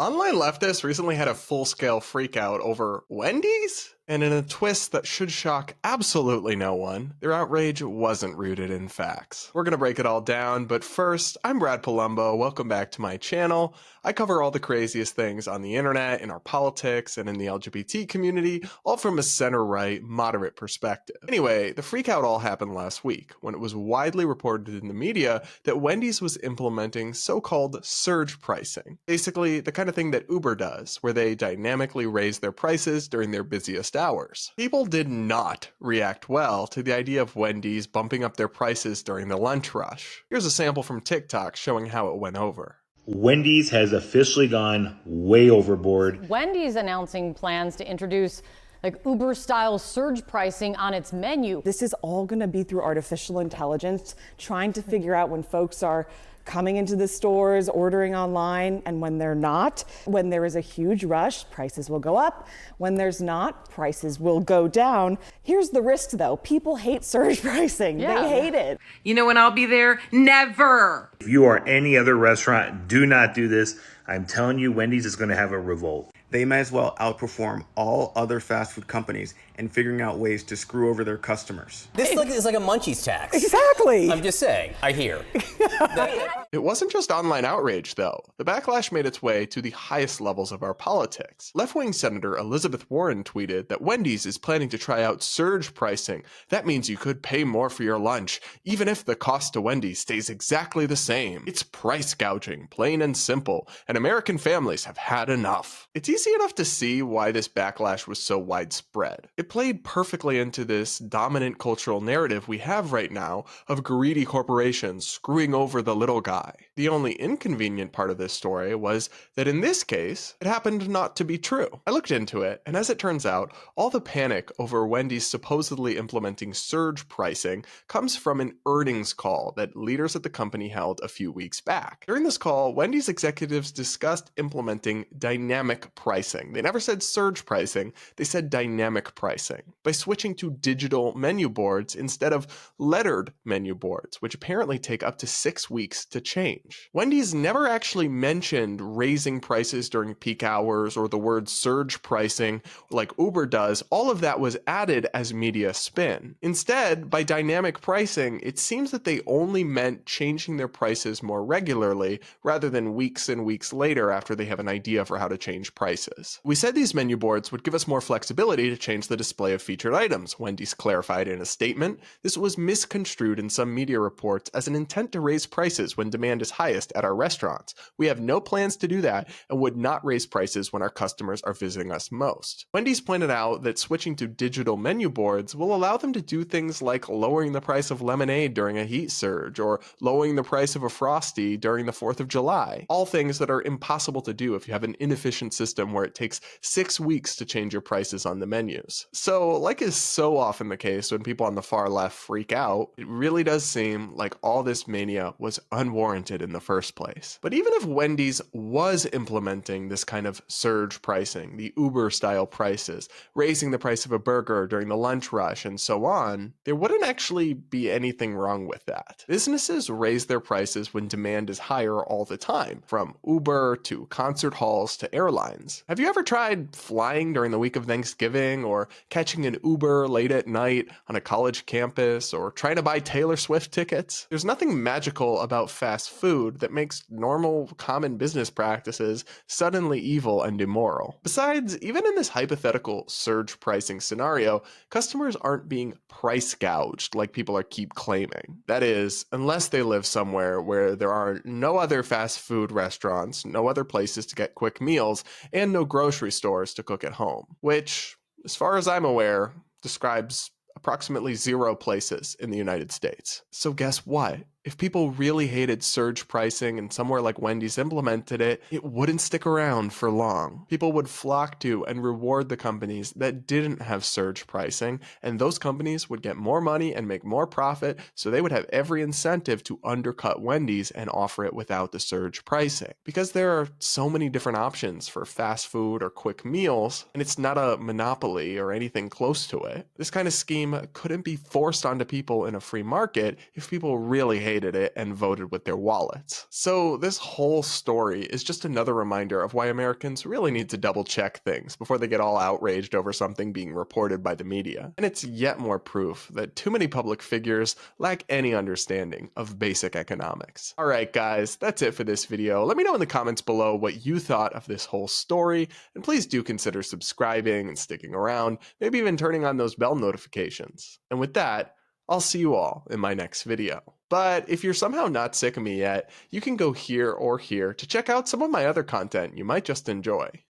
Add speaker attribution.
Speaker 1: Online leftists recently had a full-scale freakout over Wendy's? And in a twist that should shock absolutely no one, their outrage wasn't rooted in facts. We're gonna break it all down, but first, I'm Brad Polumbo. Welcome back to my channel. I cover all the craziest things on the internet, in our politics, and in the LGBT community, all from a center-right, moderate perspective. Anyway, the freakout all happened last week, when it was widely reported in the media that Wendy's was implementing so-called surge pricing. Basically, the kind of thing that Uber does, where they dynamically raise their prices during their busiest hours. People did not react well to the idea of Wendy's bumping up their prices during the lunch rush. Here's a sample from TikTok showing how it went over.
Speaker 2: Wendy's has officially gone way overboard.
Speaker 3: Wendy's announcing plans to introduce Uber-style surge pricing on its menu.
Speaker 4: This is all going to be through artificial intelligence, trying to figure out when folks are coming into the stores, ordering online, and when they're not. When there is a huge rush, prices will go up. When there's not, prices will go down. Here's the risk, though. People hate surge pricing.
Speaker 3: Yeah.
Speaker 4: They hate it.
Speaker 5: You know when I'll be there? Never.
Speaker 2: If you are any other restaurant, do not do this. I'm telling you, Wendy's is going to have a revolt.
Speaker 6: They might as well outperform all other fast food companies in figuring out ways to screw over their customers.
Speaker 7: This is like a munchies tax.
Speaker 4: Exactly.
Speaker 7: I'm just saying, I hear.
Speaker 1: It wasn't just online outrage, though. The backlash made its way to the highest levels of our politics. Left-wing Senator Elizabeth Warren tweeted that Wendy's is planning to try out surge pricing. That means you could pay more for your lunch, even if the cost to Wendy's stays exactly the same. It's price gouging, plain and simple, and American families have had enough. It's easy enough to see why this backlash was so widespread. It played perfectly into this dominant cultural narrative we have right now of greedy corporations screwing over the little guy. The only inconvenient part of this story was that in this case, it happened not to be true. I looked into it, and as it turns out, all the panic over Wendy's supposedly implementing surge pricing comes from an earnings call that leaders at the company held a few weeks back. During this call, Wendy's executives discussed implementing dynamic pricing. They never said surge pricing, they said dynamic pricing, by switching to digital menu boards instead of lettered menu boards, which apparently take up to 6 weeks to change. Wendy's never actually mentioned raising prices during peak hours or the word surge pricing like Uber does. All of that was added as media spin. Instead, by dynamic pricing, it seems that they only meant changing their prices more regularly rather than weeks and weeks later after they have an idea for how to change prices. We said these menu boards would give us more flexibility to change the display of featured items, Wendy's clarified in a statement. This was misconstrued in some media reports as an intent to raise prices when demand is highest at our restaurants. We have no plans to do that and would not raise prices when our customers are visiting us most. Wendy's pointed out that switching to digital menu boards will allow them to do things like lowering the price of lemonade during a heat surge or lowering the price of a Frosty during the 4th of July. All things that are impossible to do if you have an inefficient system where it takes 6 weeks to change your prices on the menus. So, like is so often the case when people on the far left freak out, it really does seem like all this mania was unwarranted in the first place. But even if Wendy's was implementing this kind of surge pricing, the Uber-style prices, raising the price of a burger during the lunch rush and so on, there wouldn't actually be anything wrong with that. Businesses raise their prices when demand is higher all the time, from Uber to concert halls to airlines. Have you ever tried flying during the week of Thanksgiving, or catching an Uber late at night on a college campus, or trying to buy Taylor Swift tickets? There's nothing magical about fast food that makes normal, common business practices suddenly evil and immoral. Besides, even in this hypothetical surge pricing scenario, customers aren't being price gouged like people keep claiming. That is, unless they live somewhere where there are no other fast food restaurants, no other places to get quick meals, and no grocery stores to cook at home. Which, as far as I'm aware, describes approximately 0 places in the United States. So guess what? If people really hated surge pricing and somewhere like Wendy's implemented it, it wouldn't stick around for long. People would flock to and reward the companies that didn't have surge pricing, and those companies would get more money and make more profit, so they would have every incentive to undercut Wendy's and offer it without the surge pricing. Because there are so many different options for fast food or quick meals, and it's not a monopoly or anything close to it, this kind of scheme couldn't be forced onto people in a free market if people really hated it and voted with their wallets. So this whole story is just another reminder of why Americans really need to double check things before they get all outraged over something being reported by the media. And it's yet more proof that too many public figures lack any understanding of basic economics. Alright guys, that's it for this video. Let me know in the comments below what you thought of this whole story, and please do consider subscribing and sticking around, maybe even turning on those bell notifications. And with that, I'll see you all in my next video. But if you're somehow not sick of me yet, you can go here or here to check out some of my other content you might just enjoy.